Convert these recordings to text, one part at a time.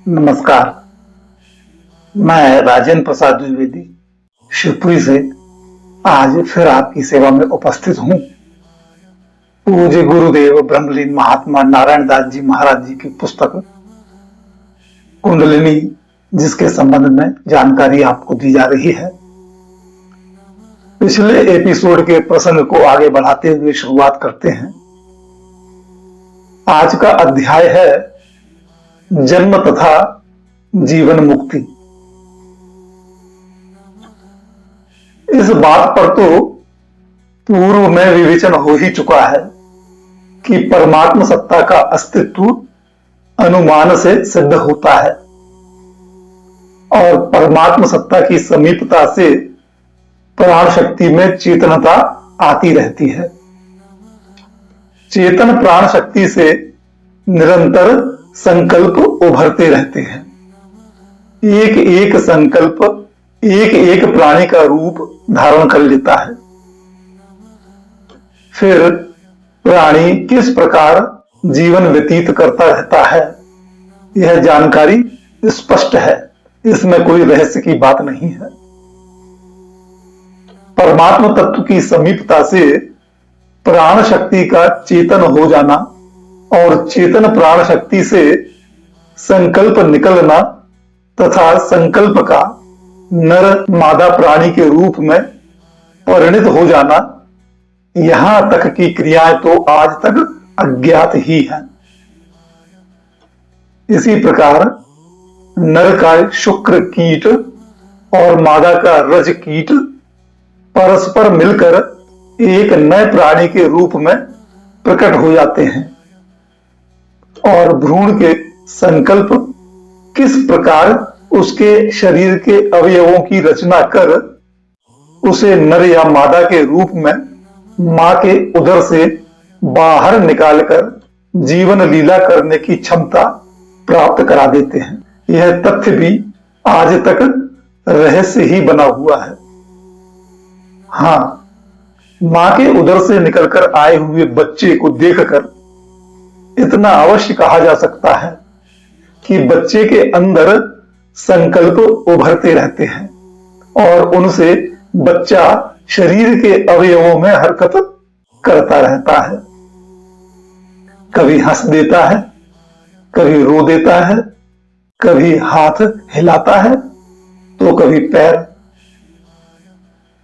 नमस्कार। मैं राजेंद्र प्रसाद द्विवेदी शिवपुरी से आज फिर आपकी सेवा में उपस्थित हूँ। पूज्य गुरुदेव ब्रह्मलीन महात्मा नारायण दास जी महाराज जी की पुस्तक कुंडलिनी, जिसके संबंध में जानकारी आपको दी जा रही है। पिछले एपिसोड के प्रसंग को आगे बढ़ाते हुए शुरुआत करते हैं। आज का अध्याय है जन्म तथा जीवन मुक्ति। इस बात पर तो पूर्व में विवेचन हो ही चुका है कि परमात्मा सत्ता का अस्तित्व अनुमान से सिद्ध होता है और परमात्मा सत्ता की समीपता से प्राण शक्ति में चेतनता आती रहती है। चेतन प्राण शक्ति से निरंतर संकल्प उभरते रहते हैं। एक एक संकल्प एक एक प्राणी का रूप धारण कर लेता है। फिर प्राणी किस प्रकार जीवन व्यतीत करता रहता है, यह जानकारी स्पष्ट है। इसमें कोई रहस्य की बात नहीं है। परमात्मा तत्व की समीपता से प्राण शक्ति का चेतन हो जाना और चेतन प्राण शक्ति से संकल्प निकलना तथा संकल्प का नर मादा प्राणी के रूप में परिणित हो जाना, यहां तक की क्रियाएं तो आज तक अज्ञात ही हैं। इसी प्रकार नर का शुक्र कीट और मादा का रज कीट परस्पर मिलकर एक नए प्राणी के रूप में प्रकट हो जाते हैं और भ्रूण के संकल्प किस प्रकार उसके शरीर के अवयवों की रचना कर उसे नर या मादा के रूप में मां के उदर से बाहर निकालकर जीवन लीला करने की क्षमता प्राप्त करा देते हैं। यह तथ्य भी आज तक रहस्य ही बना हुआ है। हां, मां के उदर से निकलकर आए हुए बच्चे को देखकर इतना अवश्य कहा जा सकता है कि बच्चे के अंदर संकल्प उभरते रहते हैं और उनसे बच्चा शरीर के अवयवों में हरकत करता रहता है। कभी हंस देता है, कभी रो देता है, कभी हाथ हिलाता है तो कभी पैर,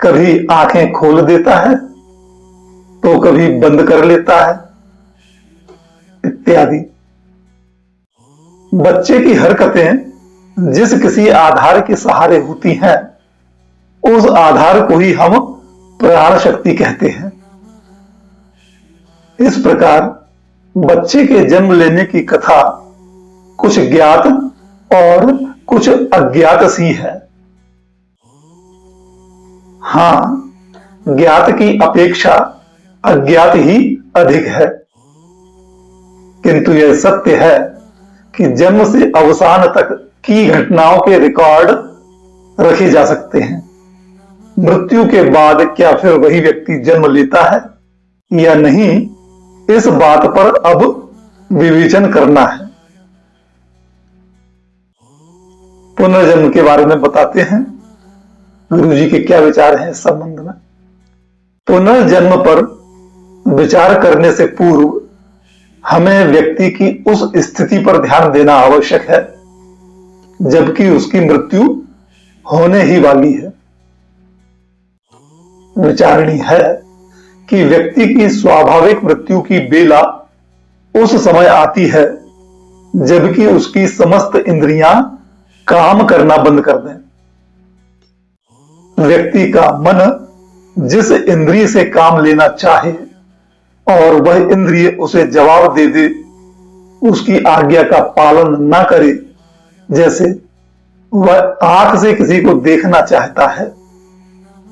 कभी आंखें खोल देता है तो कभी बंद कर लेता है, इत्यादि। बच्चे की हरकतें जिस किसी आधार के सहारे होती हैं, उस आधार को ही हम प्राण शक्ति कहते हैं। इस प्रकार बच्चे के जन्म लेने की कथा कुछ ज्ञात और कुछ अज्ञात सी है। हां, ज्ञात की अपेक्षा अज्ञात ही अधिक है, किंतु यह सत्य है कि जन्म से अवसान तक की घटनाओं के रिकॉर्ड रखे जा सकते हैं। मृत्यु के बाद क्या फिर वही व्यक्ति जन्म लेता है या नहीं, इस बात पर अब विवेचन करना है। पुनर्जन्म के बारे में बताते हैं गुरुजी के क्या विचार हैं इस संबंध में। पुनर्जन्म पर विचार करने से पूर्व हमें व्यक्ति की उस स्थिति पर ध्यान देना आवश्यक है जबकि उसकी मृत्यु होने ही वाली है। विचारणीय है कि व्यक्ति की स्वाभाविक मृत्यु की बेला उस समय आती है जबकि उसकी समस्त इंद्रियां काम करना बंद कर दें। व्यक्ति का मन जिस इंद्रिय से काम लेना चाहे और वह इंद्रिय उसे जवाब दे दे, उसकी आज्ञा का पालन ना करे, जैसे वह आंख से किसी को देखना चाहता है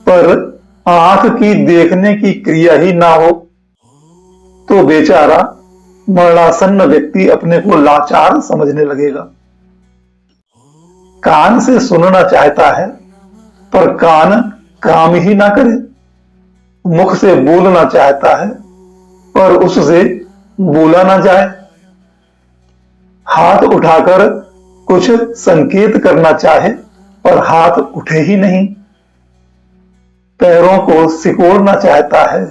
पर आंख की देखने की क्रिया ही ना हो, तो बेचारा मरणासन्न व्यक्ति अपने को लाचार समझने लगेगा। कान से सुनना चाहता है पर कान काम ही ना करे, मुख से बोलना चाहता है पर उससे बोला ना जाए, हाथ उठाकर कुछ संकेत करना चाहे पर हाथ उठे ही नहीं, पैरों को सिकोड़ना चाहता है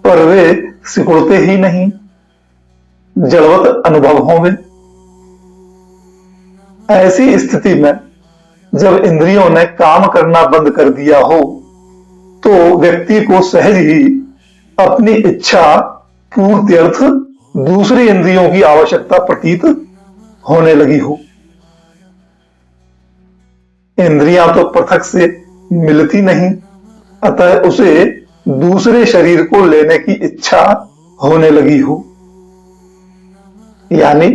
पर वे सिकुड़ते ही नहीं, जड़वत अनुभव होवे। ऐसी स्थिति में जब इंद्रियों ने काम करना बंद कर दिया हो तो व्यक्ति को सहज ही अपनी इच्छा पूर्त्यर्थ दूसरी इंद्रियों की आवश्यकता प्रतीत होने लगी हो। इंद्रियां तो पृथक से मिलती नहीं, अतः उसे दूसरे शरीर को लेने की इच्छा होने लगी हो। यानी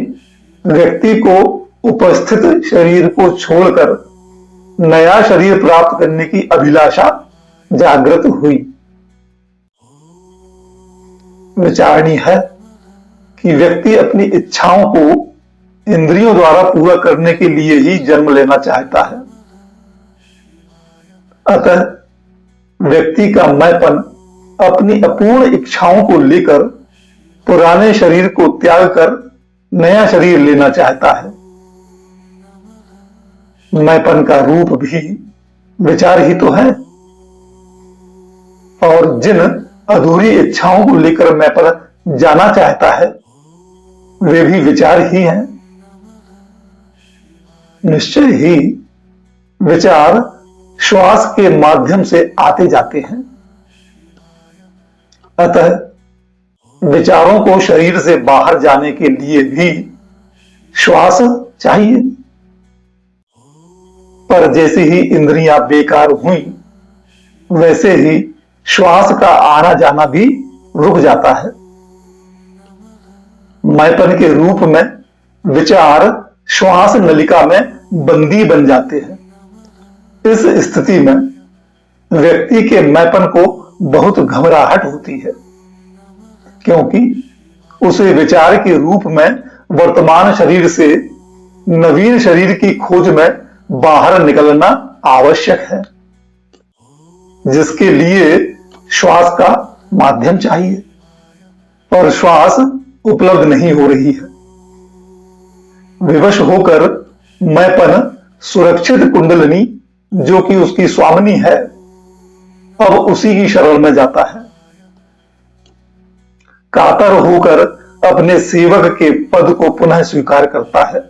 व्यक्ति को उपस्थित शरीर को छोड़कर नया शरीर प्राप्त करने की अभिलाषा जागृत हुई। विचारणीय है कि व्यक्ति अपनी इच्छाओं को इंद्रियों द्वारा पूरा करने के लिए ही जन्म लेना चाहता है। अतः व्यक्ति का मैंपन अपनी अपूर्ण इच्छाओं को लेकर पुराने शरीर को त्याग कर नया शरीर लेना चाहता है। मैंपन का रूप भी विचार ही तो है, और जिन अधूरी इच्छाओं को लेकर मैंपन जाना चाहता है वे भी विचार ही हैं। निश्चय ही विचार श्वास के माध्यम से आते जाते हैं, अतः विचारों को शरीर से बाहर जाने के लिए भी श्वास चाहिए। पर जैसे ही इंद्रियां बेकार हुई वैसे ही श्वास का आना जाना भी रुक जाता है। मैंपन के रूप में विचार श्वास नलिका में बंदी बन जाते हैं। इस स्थिति में व्यक्ति के मैंपन को बहुत घबराहट होती है, क्योंकि उसे विचार के रूप में वर्तमान शरीर से नवीन शरीर की खोज में बाहर निकलना आवश्यक है, जिसके लिए श्वास का माध्यम चाहिए, और श्वास उपलब्ध नहीं हो रही है। विवश होकर मैंपन सुरक्षित कुंडलिनी, जो कि उसकी स्वामिनी है, अब उसी की शरण में जाता है। कातर होकर अपने सेवक के पद को पुनः स्वीकार करता है।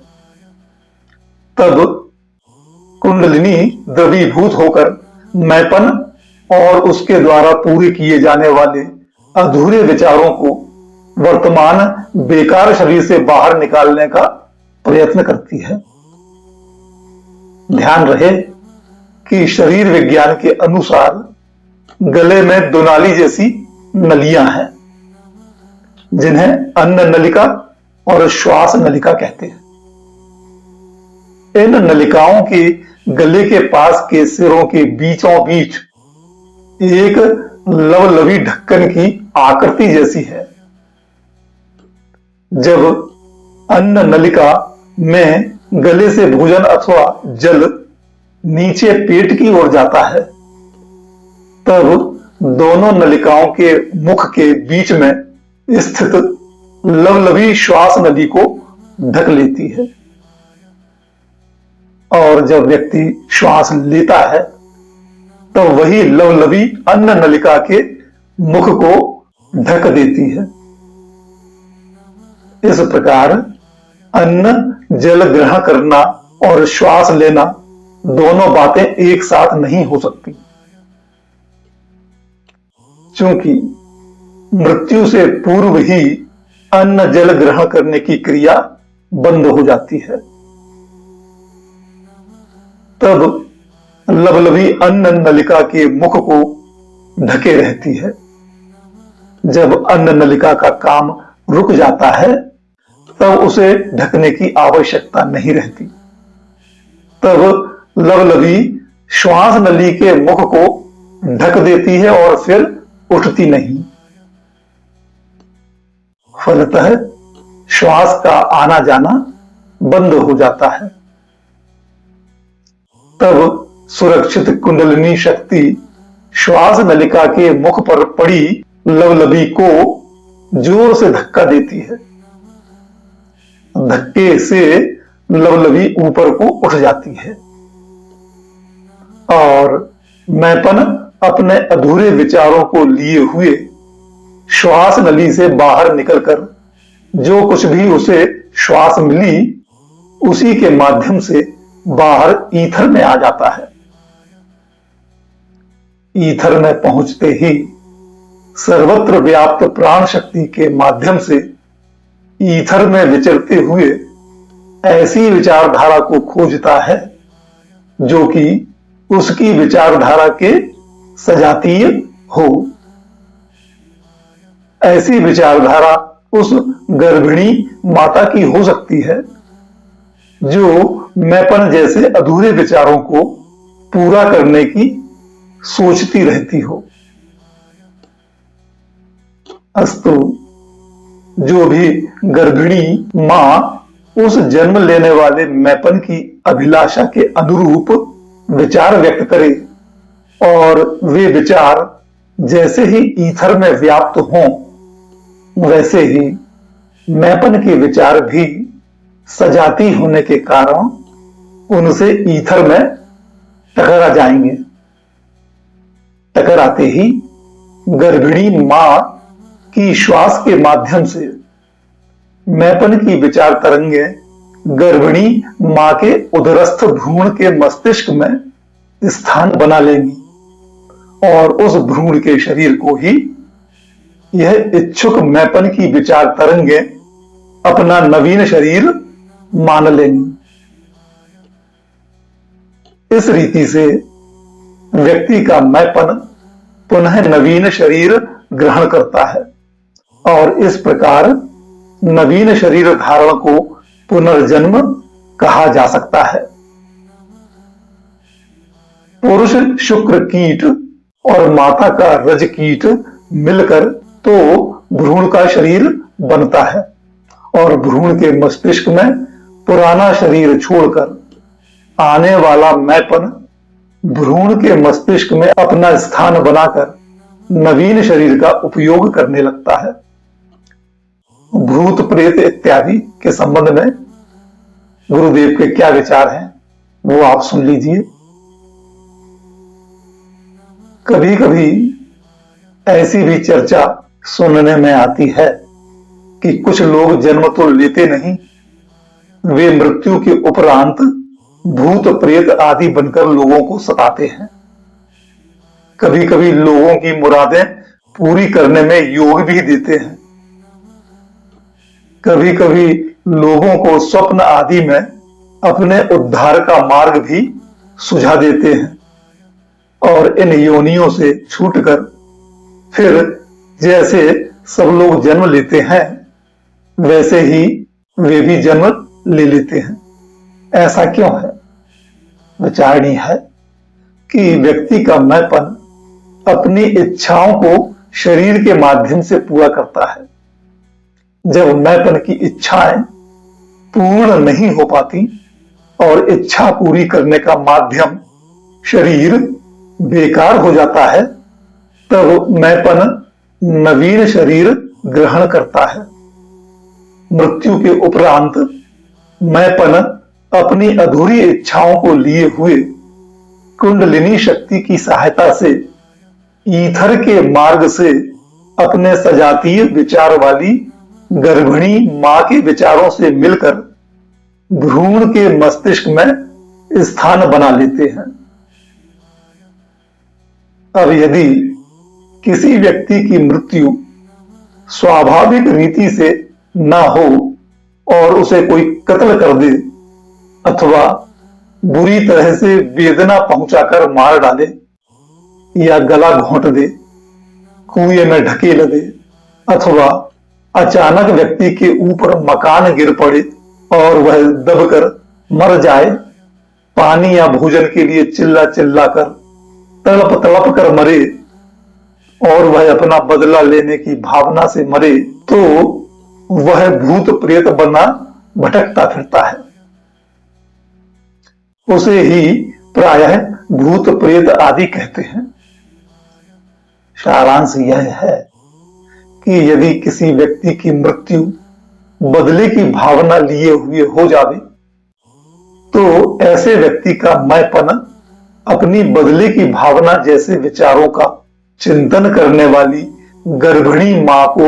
तब कुंडलिनी द्रवीभूत होकर मैंपन और उसके द्वारा पूरे किए जाने वाले अधूरे विचारों को वर्तमान बेकार शरीर से बाहर निकालने का प्रयत्न करती है। ध्यान रहे कि शरीर विज्ञान के अनुसार गले में दुनाली जैसी नलियां हैं, जिन्हें अन्न नलिका और श्वास नलिका कहते हैं। इन नलिकाओं के गले के पास के सिरों के बीचों बीच एक लवलवी ढक्कन की आकृति जैसी है। जब अन्न नलिका में गले से भोजन अथवा जल नीचे पेट की ओर जाता है, तब दोनों नलिकाओं के मुख के बीच में स्थित लवलवी श्वास नली को ढक लेती है, और जब व्यक्ति श्वास लेता है तब वही लवलवी अन्न नलिका के मुख को ढक देती है। इस प्रकार अन्न जल ग्रहण करना और श्वास लेना दोनों बातें एक साथ नहीं हो सकती, क्योंकि मृत्यु से पूर्व ही अन्न जल ग्रहण करने की क्रिया बंद हो जाती है। तब लवलवी अन्न नलिका के मुख को ढके रहती है। जब अन्न नलिका का काम रुक जाता है तब उसे ढकने की आवश्यकता नहीं रहती। तब लवलवी श्वास नली के मुख को ढक देती है और फिर उठती नहीं। फलतः श्वास का आना जाना बंद हो जाता है। तब सुरक्षित कुंडलिनी शक्ति श्वास नलिका के मुख पर पड़ी लवलवी को जोर से धक्का देती है। धक्के से लवलवी ऊपर को उठ जाती है और मैंपन अपने अधूरे विचारों को लिए हुए श्वास नली से बाहर निकलकर जो कुछ भी उसे श्वास मिली उसी के माध्यम से बाहर ईथर में आ जाता है। ईथर में पहुंचते ही सर्वत्र व्याप्त प्राण शक्ति के माध्यम से ईथर में विचरते हुए ऐसी विचारधारा को खोजता है जो कि उसकी विचारधारा के सजातीय हो। ऐसी विचारधारा उस गर्भिणी माता की हो सकती है जो मैंपन जैसे अधूरे विचारों को पूरा करने की सोचती रहती हो। अस्तु, जो भी गर्भिणी मां उस जन्म लेने वाले मैंपन की अभिलाषा के अनुरूप विचार व्यक्त करे और वे विचार जैसे ही ईथर में व्याप्त हों वैसे ही मैंपन के विचार भी सजाती होने के कारण उनसे ईथर में टकरा जाएंगे। टकराते ही गर्भिणी मां की श्वास के माध्यम से मैंपन की विचार तरंगे गर्भिणी मां के उदरस्थ भ्रूण के मस्तिष्क में स्थान बना लेंगी और उस भ्रूण के शरीर को ही यह इच्छुक मैंपन की विचार तरंगे अपना नवीन शरीर मान लेंगी। इस रीति से व्यक्ति का मैंपन पुनः नवीन शरीर ग्रहण करता है और इस प्रकार नवीन शरीर धारण को पुनर्जन्म कहा जा सकता है। पुरुष शुक्र कीट और माता का रज कीट मिलकर तो भ्रूण का शरीर बनता है और भ्रूण के मस्तिष्क में पुराना शरीर छोड़कर आने वाला मैंपन भ्रूण के मस्तिष्क में अपना स्थान बनाकर नवीन शरीर का उपयोग करने लगता है। भूत प्रेत इत्यादि के संबंध में गुरुदेव के क्या विचार हैं वो आप सुन लीजिए। कभी कभी ऐसी भी चर्चा सुनने में आती है कि कुछ लोग जन्म तो लेते नहीं, वे मृत्यु के उपरांत भूत प्रेत आदि बनकर लोगों को सताते हैं। कभी कभी लोगों की मुरादें पूरी करने में योग भी देते हैं। कभी कभी लोगों को स्वप्न आदि में अपने उद्धार का मार्ग भी सुझा देते हैं और इन योनियों से छूटकर फिर जैसे सब लोग जन्म लेते हैं वैसे ही वे भी जन्म ले लेते हैं। ऐसा क्यों है? विचारणीय है कि व्यक्ति का मैंपन अपनी इच्छाओं को शरीर के माध्यम से पूरा करता है। जब मैंपन की इच्छाएं पूर्ण नहीं हो पाती और इच्छा पूरी करने का माध्यम शरीर बेकार हो जाता है तब मैंपन नवीन शरीर ग्रहण करता है। मृत्यु के उपरांत मैंपन अपनी अधूरी इच्छाओं को लिए हुए कुंडलिनी शक्ति की सहायता से ईथर के मार्ग से अपने सजातीय विचार वाली गर्भिणी मां के विचारों से मिलकर भ्रूण के मस्तिष्क में स्थान बना लेते हैं। अब यदि किसी व्यक्ति की मृत्यु स्वाभाविक रीति से ना हो और उसे कोई कत्ल कर दे अथवा बुरी तरह से वेदना पहुंचाकर मार डाले या गला घोंट दे, कुएं में ढकेल दे अथवा अचानक व्यक्ति के ऊपर मकान गिर पड़े और वह दबकर मर जाए, पानी या भोजन के लिए चिल्ला चिल्ला कर तड़प तड़प कर मरे और वह अपना बदला लेने की भावना से मरे तो वह भूत प्रेत बना भटकता फिरता है। उसे ही प्रायः भूत प्रेत आदि कहते हैं। सारांश यह है कि यदि किसी व्यक्ति की मृत्यु बदले की भावना लिए हुए हो जावे तो ऐसे व्यक्ति का मैंपन अपनी बदले की भावना जैसे विचारों का चिंतन करने वाली गर्भिणी मां को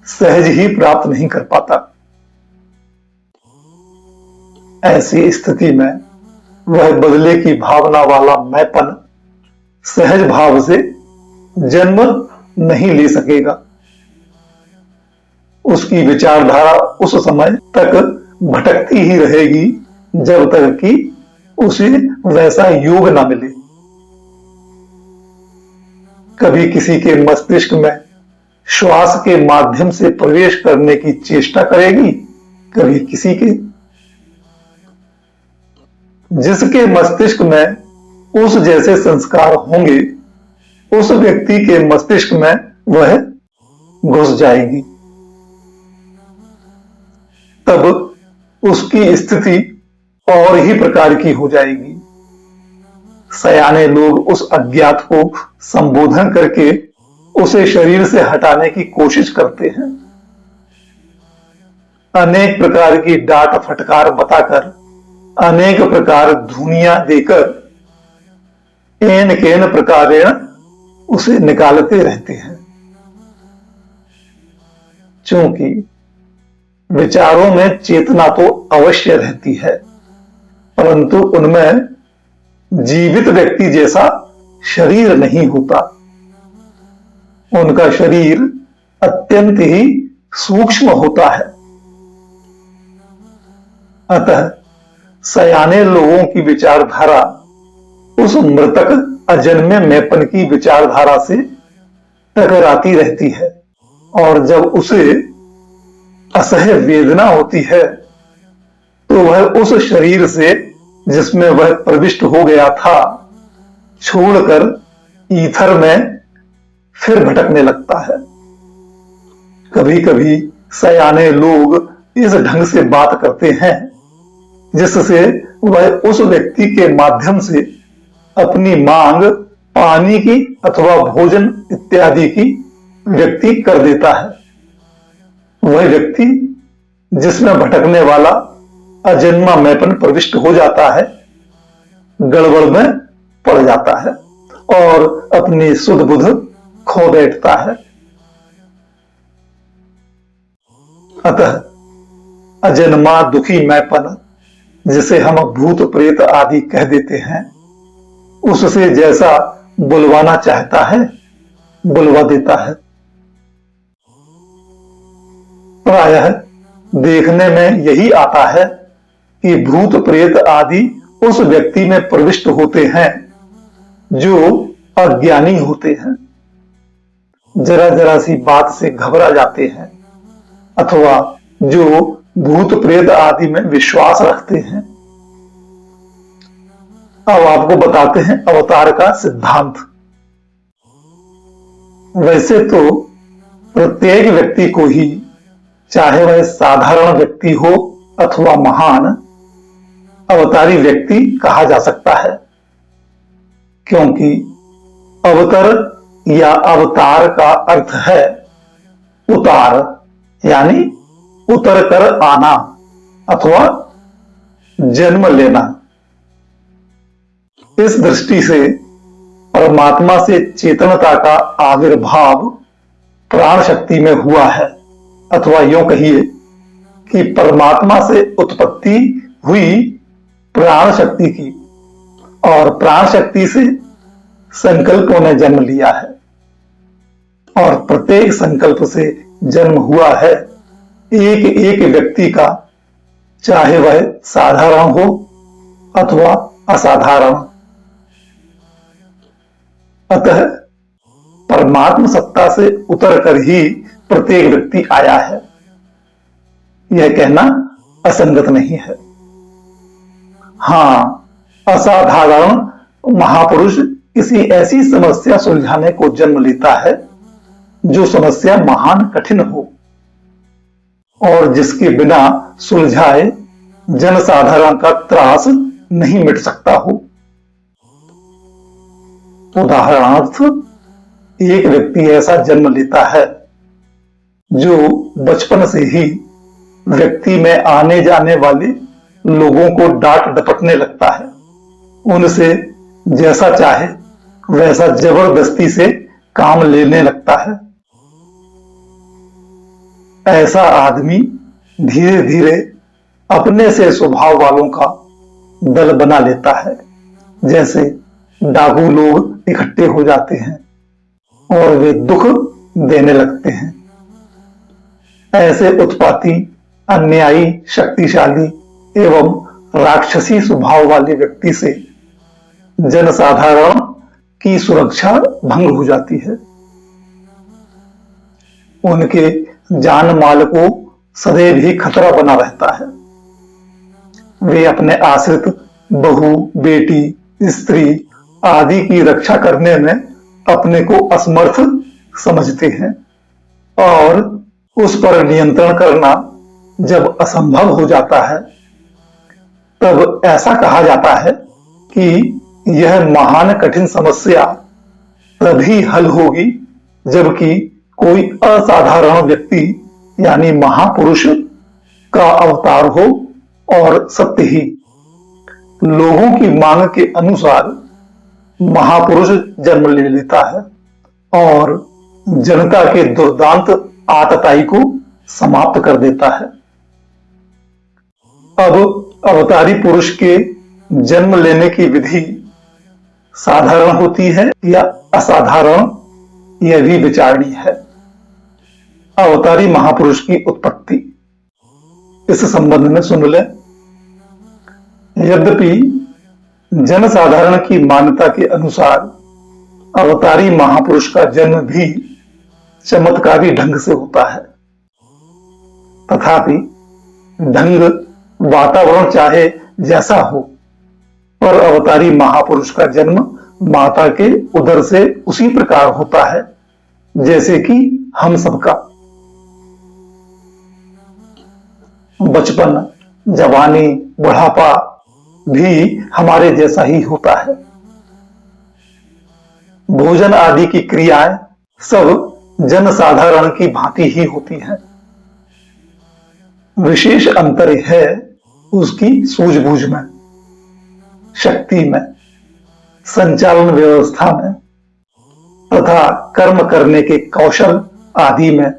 सहज ही प्राप्त नहीं कर पाता। ऐसी स्थिति में वह बदले की भावना वाला मैंपन सहज भाव से जन्म नहीं ले सकेगा। उसकी विचारधारा उस समय तक भटकती ही रहेगी जब तक कि उसे वैसा योग न मिले। कभी किसी के मस्तिष्क में श्वास के माध्यम से प्रवेश करने की चेष्टा करेगी, कभी किसी के। जिसके मस्तिष्क में उस जैसे संस्कार होंगे, उस व्यक्ति के मस्तिष्क में वह घुस जाएगी। तब उसकी स्थिति और ही प्रकार की हो जाएगी। सयाने लोग उस अज्ञात को संबोधन करके उसे शरीर से हटाने की कोशिश करते हैं। अनेक प्रकार की डांट फटकार बताकर, अनेक प्रकार धुनिया देकर, एन केन प्रकारेण उसे निकालते रहते हैं। क्योंकि विचारों में चेतना तो अवश्य रहती है, परंतु उनमें जीवित व्यक्ति जैसा शरीर नहीं होता। उनका शरीर अत्यंत ही सूक्ष्म होता है। अतः सयाने लोगों की विचारधारा उस मृतक अजन्मे मैंपन की विचारधारा से टकराती रहती है, और जब उसे असह्य वेदना होती है तो वह उस शरीर से जिसमें वह प्रविष्ट हो गया था छोड़कर ईथर में फिर भटकने लगता है। कभी कभी सयाने लोग इस ढंग से बात करते हैं जिससे वह उस व्यक्ति के माध्यम से अपनी मांग पानी की अथवा भोजन इत्यादि की व्यक्ति कर देता है। वह व्यक्ति जिसमें भटकने वाला अजन्मा मैंपन प्रविष्ट हो जाता है, गड़बड़ में पड़ जाता है और अपनी सुध बुध खो बैठता है। अतः अजन्मा दुखी मैंपन, जिसे हम भूत प्रेत आदि कह देते हैं, उससे जैसा बुलवाना चाहता है बुलवा देता है। प्रायः देखने में यही आता है कि भूत प्रेत आदि उस व्यक्ति में प्रविष्ट होते हैं जो अज्ञानी होते हैं, जरा जरा सी बात से घबरा जाते हैं, अथवा जो भूत प्रेत आदि में विश्वास रखते हैं। अब आपको बताते हैं अवतार का सिद्धांत। वैसे तो प्रत्येक व्यक्ति को ही, चाहे वह साधारण व्यक्ति हो अथवा महान, अवतारी व्यक्ति कहा जा सकता है, क्योंकि अवतर या अवतार का अर्थ है उतार, यानी उतर कर आना अथवा जन्म लेना। इस दृष्टि से परमात्मा से चेतनता का आविर्भाव प्राण शक्ति में हुआ है, अथवा यूं कहिए कि परमात्मा से उत्पत्ति हुई प्राण शक्ति की, और प्राण शक्ति से संकल्पों ने जन्म लिया है, और प्रत्येक संकल्प से जन्म हुआ है एक एक व्यक्ति का, चाहे वह साधारण हो अथवा असाधारण। अतः परमात्मा सत्ता से उतर कर ही प्रत्येक व्यक्ति आया है, यह कहना असंगत नहीं है। हां, असाधारण महापुरुष किसी ऐसी समस्या सुलझाने को जन्म लेता है जो समस्या महान कठिन हो और जिसके बिना सुलझाए जनसाधारण का त्रास नहीं मिट सकता हो। उदाहरणार्थ, एक व्यक्ति ऐसा जन्म लेता है जो बचपन से ही व्यक्ति में आने जाने वाले लोगों को डांट डपटने लगता है, उनसे जैसा चाहे वैसा जबरदस्ती से काम लेने लगता है। ऐसा आदमी धीरे धीरे अपने से स्वभाव वालों का दल बना लेता है। जैसे डाकू लोग इकट्ठे हो जाते हैं और वे दुख देने लगते हैं। ऐसे उत्पाती, अन्यायी, शक्तिशाली एवं राक्षसी स्वभाव वाले व्यक्ति से जनसाधारण की सुरक्षा भंग हो जाती है। उनके जान माल को सदैव ही खतरा बना रहता है। वे अपने आश्रित बहू, बेटी, स्त्री आदि की रक्षा करने में अपने को असमर्थ समझते हैं और उस पर नियंत्रण करना जब असंभव हो जाता है, तब ऐसा कहा जाता है कि यह महान कठिन समस्या तभी हल होगी जबकि कोई असाधारण व्यक्ति यानी महापुरुष का अवतार हो और सत्य ही लोगों की मांग के अनुसार महापुरुष जन्म ले लेता है और जनता के दुर्दांत आतताई को समाप्त कर देता है। अब अवतारी पुरुष के जन्म लेने की विधि साधारण होती है या असाधारण, यह भी विचारणीय है। अवतारी महापुरुष की उत्पत्ति, इस संबंध में सुन लें। यद्यपि जनसाधारण की मान्यता के अनुसार अवतारी महापुरुष का जन्म भी चमत्कारी ढंग से होता है, तथापि ढंग वातावरण चाहे जैसा हो, पर अवतारी महापुरुष का जन्म माता के उदर से उसी प्रकार होता है जैसे कि हम सबका। बचपन, जवानी, बुढ़ापा भी हमारे जैसा ही होता है। भोजन आदि की क्रियाएं सब जनसाधारण की भांति ही होती हैं। विशेष अंतर है उसकी सूझबूझ में, शक्ति में, संचालन व्यवस्था में तथा कर्म करने के कौशल आदि में।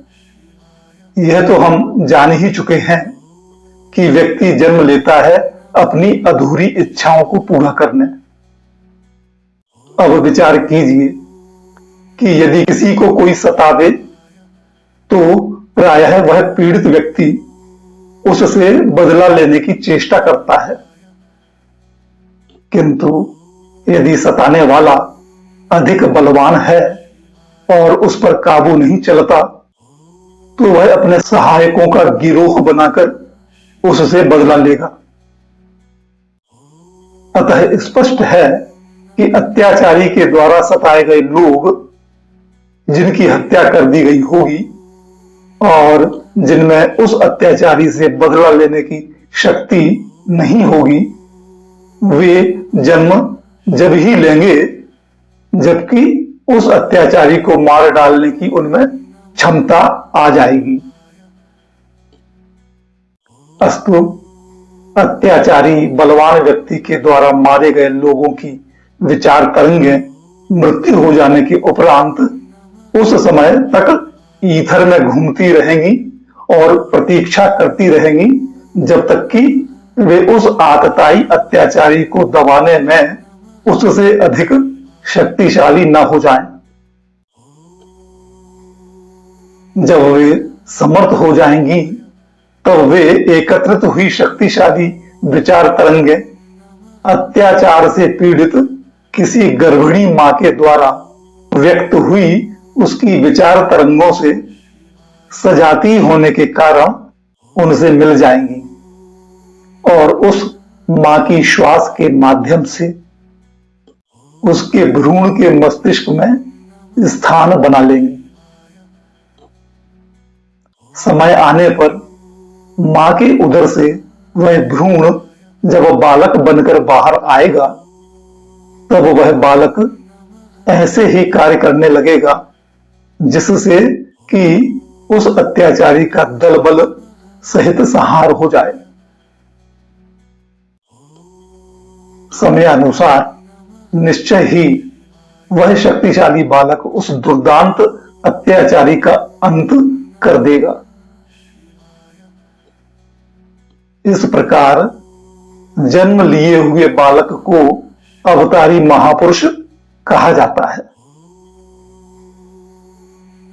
यह तो हम जान ही चुके हैं कि व्यक्ति जन्म लेता है अपनी अधूरी इच्छाओं को पूरा करने। अब विचार कीजिए कि यदि किसी को कोई सतावे तो प्रायः वह पीड़ित व्यक्ति उससे बदला लेने की चेष्टा करता है, किंतु यदि सताने वाला अधिक बलवान है और उस पर काबू नहीं चलता तो वह अपने सहायकों का गिरोह बनाकर उससे बदला लेगा। अतः स्पष्ट है कि अत्याचारी के द्वारा सताए गए लोग जिनकी हत्या कर दी गई होगी और जिनमें उस अत्याचारी से बदला लेने की शक्ति नहीं होगी, वे जन्म जब ही लेंगे जबकि उस अत्याचारी को मार डालने की उनमें क्षमता आ जाएगी। अस्तु, अत्याचारी बलवान व्यक्ति के द्वारा मारे गए लोगों की विचार तरंगें मृत्यु हो जाने के उपरांत उस समय तक ईथर में घूमती रहेंगी और प्रतीक्षा करती रहेंगी जब तक कि वे उस आतताई अत्याचारी को दबाने में उससे अधिक शक्तिशाली न हो जाएं। जब वे समर्थ हो जाएंगी तब वे एकत्रित हुई शक्तिशाली विचार तरंगे अत्याचार से पीड़ित किसी गर्भिणी मां के द्वारा व्यक्त हुई उसकी विचार तरंगों से सजाती होने के कारण उनसे मिल जाएंगी और उस मां की श्वास के माध्यम से उसके भ्रूण के मस्तिष्क में स्थान बना लेंगी। समय आने पर मां के उदर से वह भ्रूण जब बालक बनकर बाहर आएगा तब वह बालक ऐसे ही कार्य करने लगेगा जिससे कि उस अत्याचारी का दल बल सहित संहार हो जाए। समयानुसार निश्चय ही वह शक्तिशाली बालक उस दुर्दांत अत्याचारी का अंत कर देगा। इस प्रकार जन्म लिए हुए बालक को अवतारी महापुरुष कहा जाता है।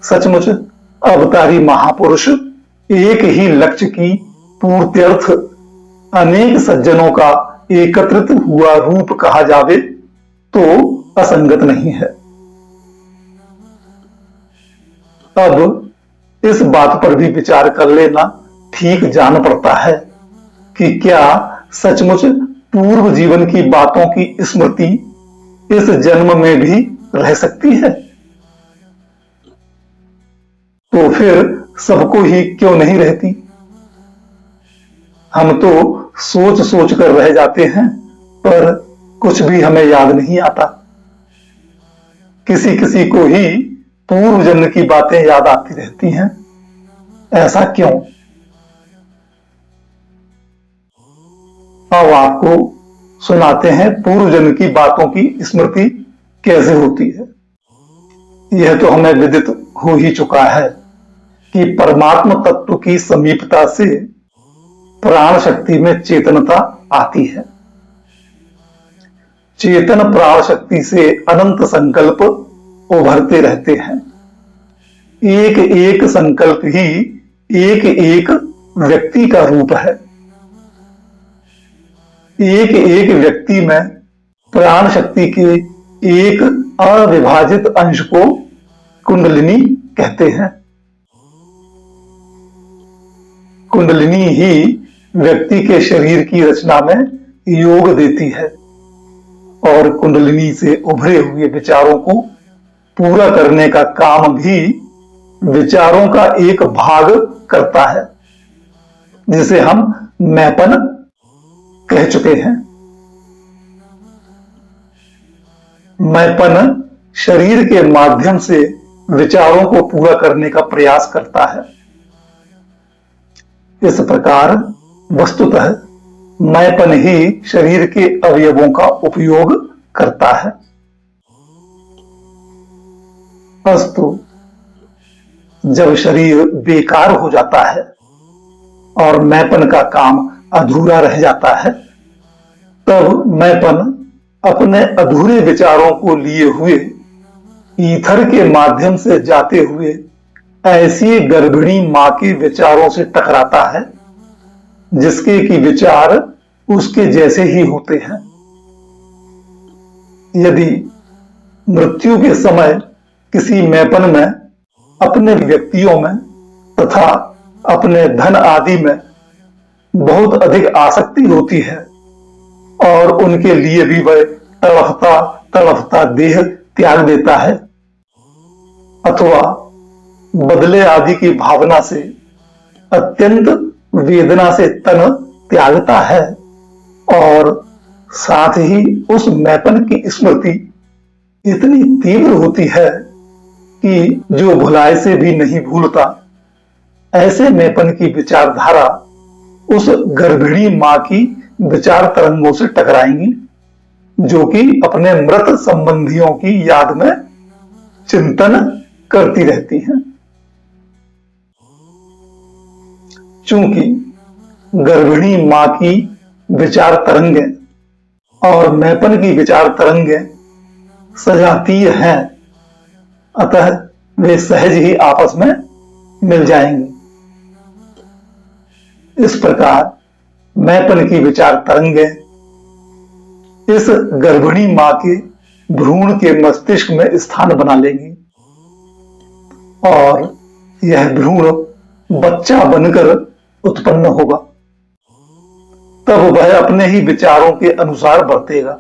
सचमुच अवतारी महापुरुष एक ही लक्ष्य की पूर्त्यर्थ अनेक सज्जनों का एकत्रित हुआ रूप कहा जावे तो असंगत नहीं है। अब इस बात पर भी विचार कर लेना ठीक जान पड़ता है कि क्या सचमुच पूर्व जीवन की बातों की स्मृति इस जन्म में भी रह सकती है? तो फिर सबको ही क्यों नहीं रहती? हम तो सोच सोच कर रह जाते हैं, पर कुछ भी हमें याद नहीं आता। किसी किसी को ही पूर्व जन्म की बातें याद आती रहती हैं। ऐसा क्यों? अब आपको सुनाते हैं पूर्व जन्म की बातों की स्मृति कैसे होती है। यह तो हमें विदित हो ही चुका है कि परमात्म तत्व की समीपता से प्राण शक्ति में चेतनता आती है। चेतन प्राण शक्ति से अनंत संकल्प उभरते रहते हैं। एक एक संकल्प ही एक एक व्यक्ति का रूप है। एक एक व्यक्ति में प्राण शक्ति के एक अविभाजित अंश को कुंडलिनी कहते हैं। कुंडलिनी ही व्यक्ति के शरीर की रचना में योग देती है और कुंडलिनी से उभरे हुए विचारों को पूरा करने का काम भी विचारों का एक भाग करता है, जिसे हम मैपन कह चुके हैं। मैपन शरीर के माध्यम से विचारों को पूरा करने का प्रयास करता है। इस प्रकार वस्तुतः मैपन ही शरीर के अवयवों का उपयोग करता है। अस्तु जब शरीर बेकार हो जाता है और मैपन का काम अधूरा रह जाता है, तब मैपन अपने अधूरे विचारों को लिए हुए ईथर के माध्यम से जाते हुए ऐसी गर्भिणी मां के विचारों से टकराता है जिसके कि विचार उसके जैसे ही होते हैं। यदि मृत्यु के समय किसी मैपन में अपने व्यक्तियों में तथा अपने धन आदि में बहुत अधिक आसक्ति होती है और उनके लिए भी वह तड़फता तड़फता देह त्याग देता है, अथवा बदले आदि की भावना से अत्यंत वेदना से तन त्यागता है और साथ ही उस मैपन की स्मृति इतनी तीव्र होती है कि जो भुलाए से भी नहीं भूलता, ऐसे मैपन की विचारधारा उस गर्भिणी मां की विचार तरंगों से टकराएंगी, जो कि अपने मृत संबंधियों की याद में चिंतन करती रहती हैं। चूंकि गर्भिणी मां की विचार तरंगें और मैपन की विचार तरंगें सजातीय हैं, अतः वे सहज ही आपस में मिल जाएंगी। इस प्रकार मैपन की विचार तरंगें इस गर्भिणी मां के भ्रूण के मस्तिष्क में स्थान बना लेंगी और यह भ्रूण बच्चा बनकर उत्पन्न होगा। तब वह अपने ही विचारों के अनुसार बरतेगा।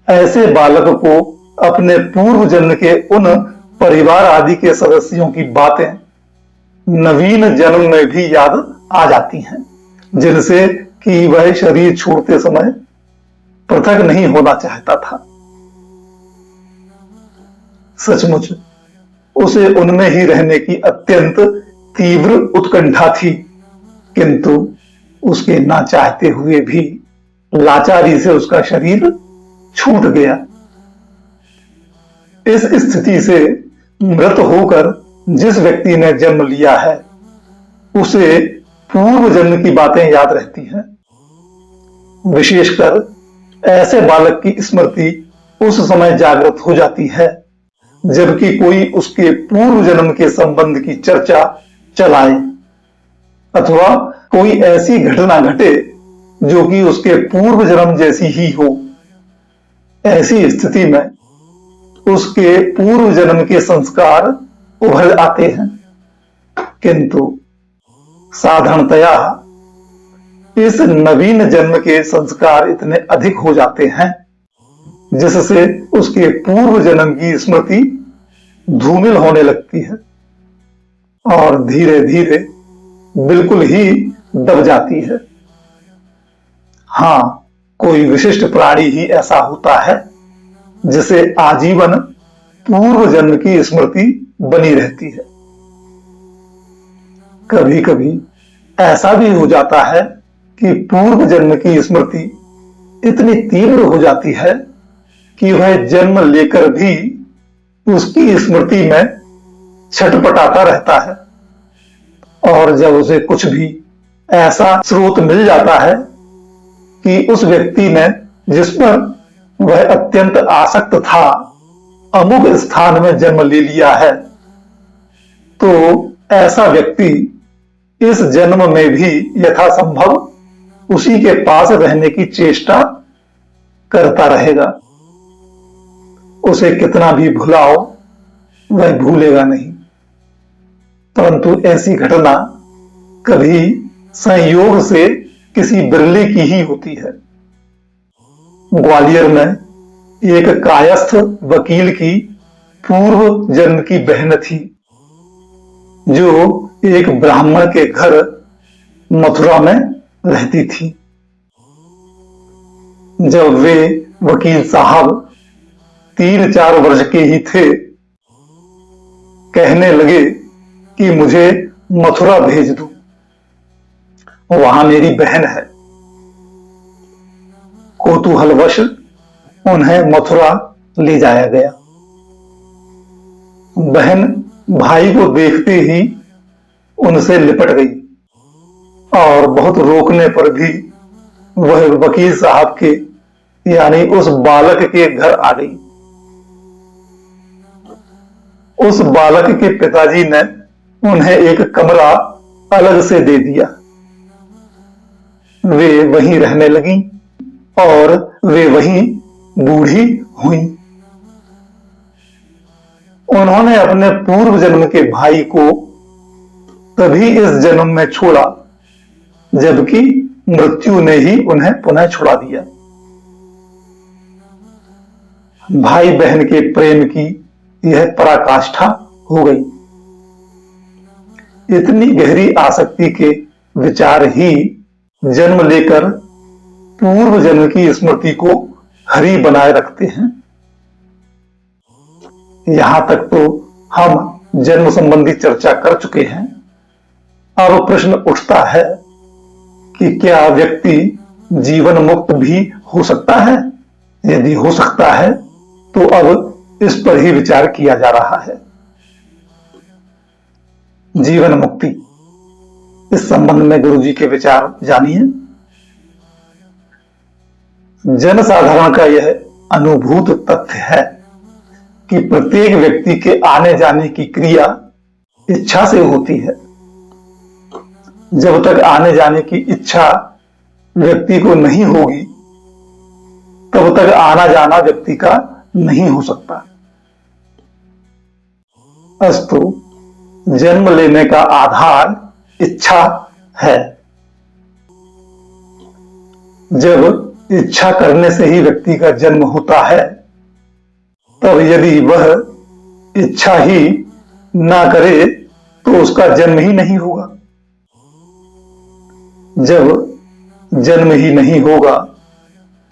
ऐसे बालक को अपने पूर्व जन्म के उन परिवार आदि के सदस्यों की बातें नवीन जन्म में भी याद आ जाती हैं, जिनसे कि वह शरीर छोड़ते समय पृथक नहीं होना चाहता था। सचमुच उसे उनमें ही रहने की अत्यंत तीव्र उत्कंठा थी, किंतु उसके ना चाहते हुए भी लाचारी से उसका शरीर छूट गया। इस स्थिति से मृत होकर जिस व्यक्ति ने जन्म लिया है उसे पूर्व जन्म की बातें याद रहती हैं। विशेषकर ऐसे बालक की स्मृति उस समय जागृत हो जाती है जबकि कोई उसके पूर्व जन्म के संबंध की चर्चा चलाए अथवा कोई ऐसी घटना घटे जो कि उसके पूर्व जन्म जैसी ही हो। ऐसी स्थिति में उसके पूर्व जन्म के संस्कार उभर आते हैं, किंतु साधारणतया इस नवीन जन्म के संस्कार इतने अधिक हो जाते हैं जिससे उसके पूर्व जन्म की स्मृति धूमिल होने लगती है और धीरे धीरे बिल्कुल ही दब जाती है। हाँ, कोई विशिष्ट प्राणी ही ऐसा होता है जिसे आजीवन पूर्व जन्म की स्मृति बनी रहती है। कभी कभी ऐसा भी हो जाता है कि पूर्व जन्म की स्मृति इतनी तीव्र हो जाती है कि वह जन्म लेकर भी उसकी स्मृति में छटपटाता रहता है और जब उसे कुछ भी ऐसा स्रोत मिल जाता है कि उस व्यक्ति ने जिस पर वह अत्यंत आसक्त था अमुक स्थान में जन्म ले लिया है तो ऐसा व्यक्ति इस जन्म में भी यथासंभव उसी के पास रहने की चेष्टा करता रहेगा। उसे कितना भी भुलाओ वह भूलेगा नहीं। परंतु ऐसी घटना कभी संयोग से किसी बिरले की ही होती है। ग्वालियर में एक कायस्थ वकील की पूर्व जन्म की बहन थी जो एक ब्राह्मण के घर मथुरा में रहती थी। जब वे वकील साहब 3-4 वर्ष के ही थे कहने लगे कि मुझे मथुरा भेज दो, वहां मेरी बहन है। कौतूहलवश उन्हें मथुरा ले जाया गया। बहन भाई को देखते ही उनसे लिपट गई और बहुत रोकने पर भी वह वकील साहब के यानी उस बालक के घर आ गई। उस बालक के पिताजी ने उन्हें एक कमरा अलग से दे दिया। वे वहीं रहने लगी और वे वहीं बूढ़ी हुई। उन्होंने अपने पूर्व जन्म के भाई को तभी इस जन्म में छोड़ा जबकि मृत्यु ने ही उन्हें पुनः छुड़ा दिया। भाई बहन के प्रेम की यह पराकाष्ठा हो गई। इतनी गहरी आसक्ति के विचार ही जन्म लेकर पूर्व जन्म की स्मृति को हरी बनाए रखते हैं। यहां तक तो हम जन्म संबंधी चर्चा कर चुके हैं। अब प्रश्न उठता है कि क्या व्यक्ति जीवन मुक्त भी हो सकता है? यदि हो सकता है तो अब इस पर ही विचार किया जा रहा है। जीवन मुक्ति, इस संबंध में गुरुजी के विचार जानिए। जनसाधारण का यह अनुभूत तथ्य है कि प्रत्येक व्यक्ति के आने जाने की क्रिया इच्छा से होती है। जब तक आने जाने की इच्छा व्यक्ति को नहीं होगी तब तक आना जाना व्यक्ति का नहीं हो सकता। अस्तु, जन्म लेने का आधार इच्छा है। जब इच्छा करने से ही व्यक्ति का जन्म होता है तब यदि वह इच्छा ही ना करे तो उसका जन्म ही नहीं होगा। जब जन्म ही नहीं होगा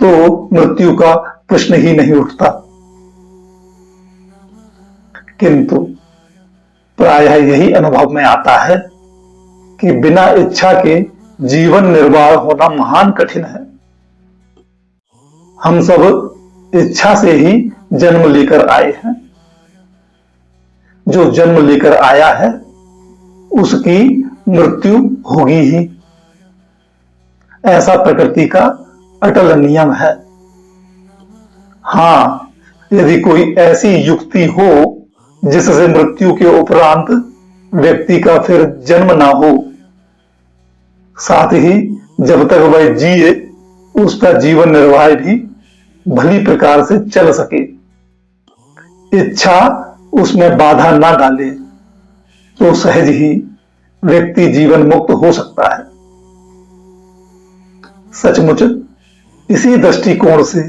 तो मृत्यु का प्रश्न ही नहीं उठता। किंतु प्रायः यही अनुभव में आता है कि बिना इच्छा के जीवन निर्वाह होना महान कठिन है। हम सब इच्छा से ही जन्म लेकर आए हैं। जो जन्म लेकर आया है उसकी मृत्यु होगी ही। ऐसा प्रकृति का अटल नियम है। हाँ, यदि कोई ऐसी युक्ति हो जिससे मृत्यु के उपरांत व्यक्ति का फिर जन्म ना हो, साथ ही जब तक वह जिए उसका जीवन निर्वाह भी भली प्रकार से चल सके, इच्छा उसमें बाधा ना डाले, तो सहज ही व्यक्ति जीवन मुक्त हो सकता है। सचमुच इसी दृष्टिकोण से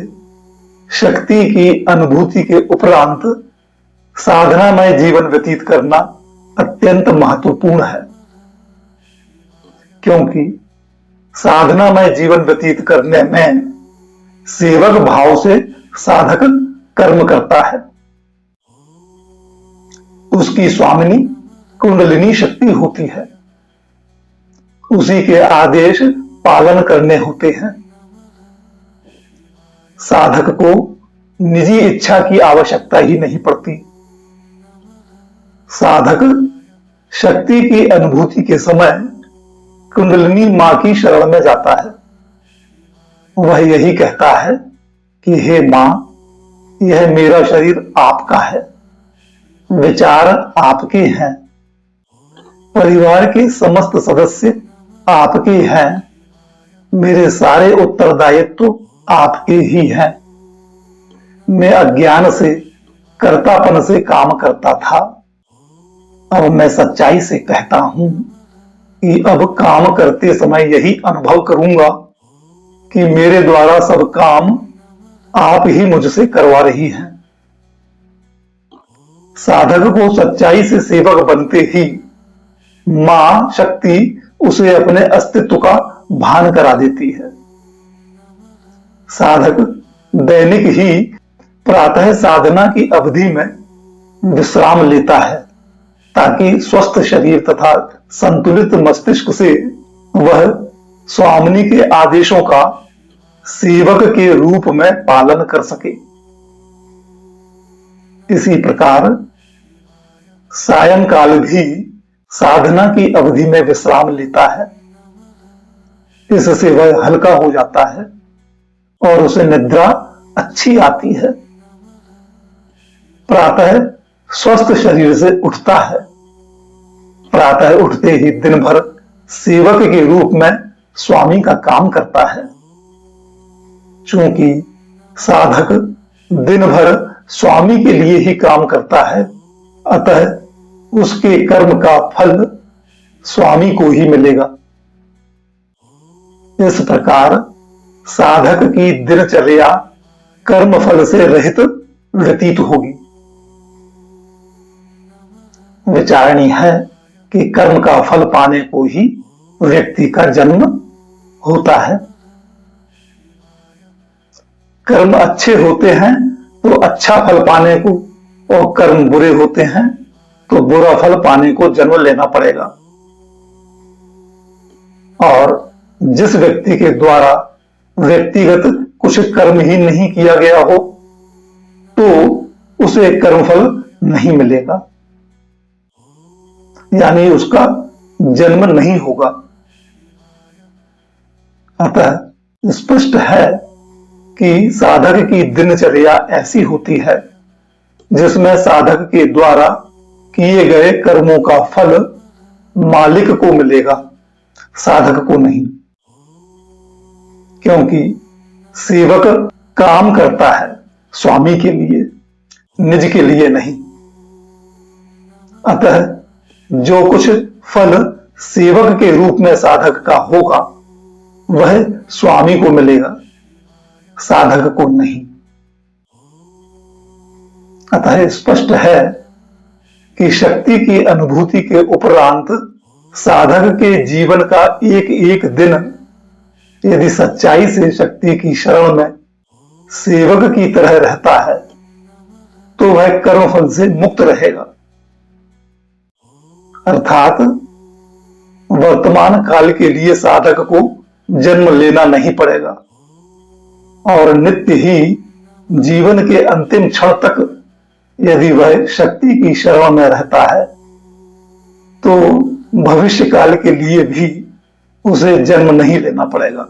शक्ति की अनुभूति के उपरांत साधनामय जीवन व्यतीत करना अत्यंत महत्वपूर्ण है, क्योंकि साधनामय जीवन व्यतीत करने में सेवक भाव से साधक कर्म करता है। उसकी स्वामिनी कुंडलिनी शक्ति होती है, उसी के आदेश पालन करने होते हैं। साधक को निजी इच्छा की आवश्यकता ही नहीं पड़ती। साधक शक्ति की अनुभूति के समय कुंडलिनी मां की शरण में जाता है। वह यही कहता है कि हे मां, यह मेरा शरीर आपका है, विचार आपके हैं, परिवार के समस्त सदस्य आपके हैं, मेरे सारे उत्तरदायित्व आपके ही हैं। मैं अज्ञान से, कर्तापन से काम करता था, अब मैं सच्चाई से कहता हूं कि अब काम करते समय यही अनुभव करूंगा कि मेरे द्वारा सब काम आप ही मुझसे करवा रही हैं। साधक को सच्चाई से सेवक बनते ही मां शक्ति उसे अपने अस्तित्व का भान करा देती है। साधक दैनिक ही प्रातः साधना की अवधि में विश्राम लेता है, ताकि स्वस्थ शरीर तथा संतुलित मस्तिष्क से वह स्वामिनी के आदेशों का सेवक के रूप में पालन कर सके। इसी प्रकार सायंकाल भी साधना की अवधि में विश्राम लेता है। इससे वह हल्का हो जाता है और उसे निद्रा अच्छी आती है। प्रातः स्वस्थ शरीर से उठता है। प्रातः उठते ही दिन भर सेवक के रूप में स्वामी का काम करता है। चूंकि साधक दिन भर स्वामी के लिए ही काम करता है, अतः उसके कर्म का फल स्वामी को ही मिलेगा। इस प्रकार साधक की दिनचर्या कर्म फल से रहित व्यतीत होगी। विचारणीय है कि कर्म का फल पाने को ही व्यक्ति का जन्म होता है। कर्म अच्छे होते हैं तो अच्छा फल पाने को, और कर्म बुरे होते हैं तो बुरा फल पाने को जन्म लेना पड़ेगा। और जिस व्यक्ति के द्वारा व्यक्तिगत कुछ कर्म ही नहीं किया गया हो, तो उसे कर्मफल नहीं मिलेगा, यानी उसका जन्म नहीं होगा। अतः स्पष्ट है कि साधक की दिनचर्या ऐसी होती है जिसमें साधक के द्वारा किए गए कर्मों का फल मालिक को मिलेगा, साधक को नहीं। क्योंकि सेवक काम करता है स्वामी के लिए, निज के लिए नहीं। अतः जो कुछ फल सेवक के रूप में साधक का होगा वह स्वामी को मिलेगा, साधक को नहीं। अतः स्पष्ट है कि शक्ति की अनुभूति के उपरांत साधक के जीवन का एक एक दिन यदि सच्चाई से शक्ति की शरण में सेवक की तरह रहता है तो वह कर्मफल से मुक्त रहेगा। अर्थात वर्तमान काल के लिए साधक को जन्म लेना नहीं पड़ेगा। और नित्य ही जीवन के अंतिम क्षण तक यदि वह शक्ति की शरण में रहता है तो भविष्य काल के लिए भी उसे जन्म नहीं लेना पड़ेगा।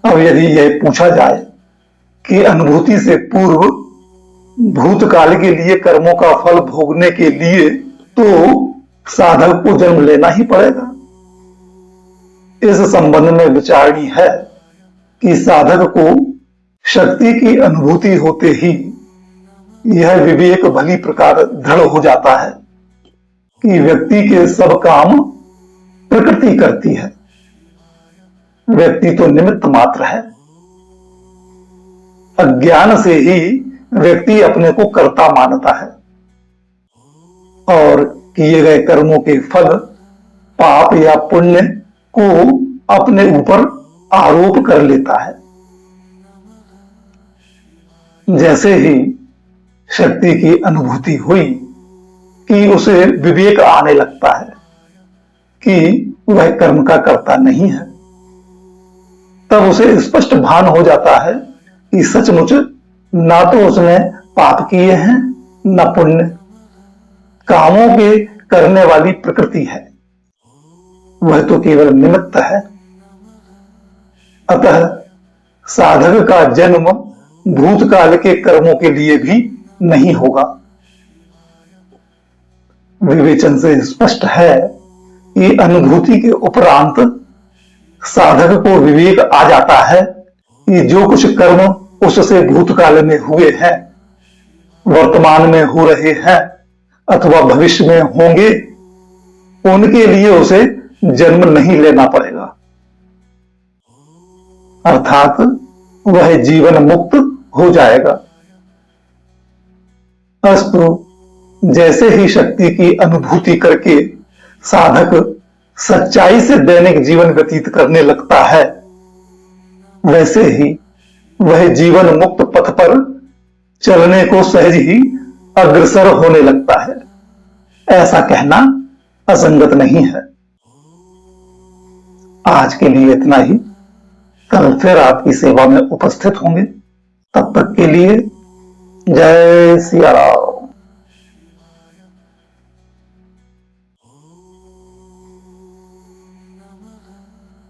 अब यदि यह पूछा जाए कि अनुभूति से पूर्व भूतकाल के लिए कर्मों का फल भोगने के लिए तो साधक को जन्म लेना ही पड़ेगा। इस संबंध में विचारणीय है कि साधक को शक्ति की अनुभूति होते ही यह विवेक भली प्रकार दृढ़ हो जाता है कि व्यक्ति के सब काम प्रकृति करती है, व्यक्ति तो निमित्त मात्र है। अज्ञान से ही व्यक्ति अपने को कर्ता मानता है और किए गए कर्मों के फल पाप या पुण्य को अपने ऊपर आरोप कर लेता है। जैसे ही शक्ति की अनुभूति हुई कि उसे विवेक आने लगता है कि वह कर्म का कर्ता नहीं है, तब उसे स्पष्ट भान हो जाता है कि सचमुच ना तो उसने पाप किए हैं न पुण्य, कामों के करने वाली प्रकृति है, वह तो केवल निमित्त है। अतः साधक का जन्म भूतकाल के कर्मों के लिए भी नहीं होगा। विवेचन से स्पष्ट है कि अनुभूति के उपरांत साधक को विवेक आ जाता है कि जो कुछ कर्म उससे भूतकाल में हुए हैं, वर्तमान में हो रहे हैं अथवा भविष्य में होंगे, उनके लिए उसे जन्म नहीं लेना पड़ेगा, अर्थात वह जीवन मुक्त हो जाएगा। अस्तु, जैसे ही शक्ति की अनुभूति करके साधक सच्चाई से दैनिक जीवन व्यतीत करने लगता है, वैसे ही वह जीवन मुक्त पथ पर चलने को सहज ही अग्रसर होने लगता है। ऐसा कहना असंगत नहीं है। आज के लिए इतना ही। कल फिर आपकी सेवा में उपस्थित होंगे। तब तक के लिए जय सिया राम।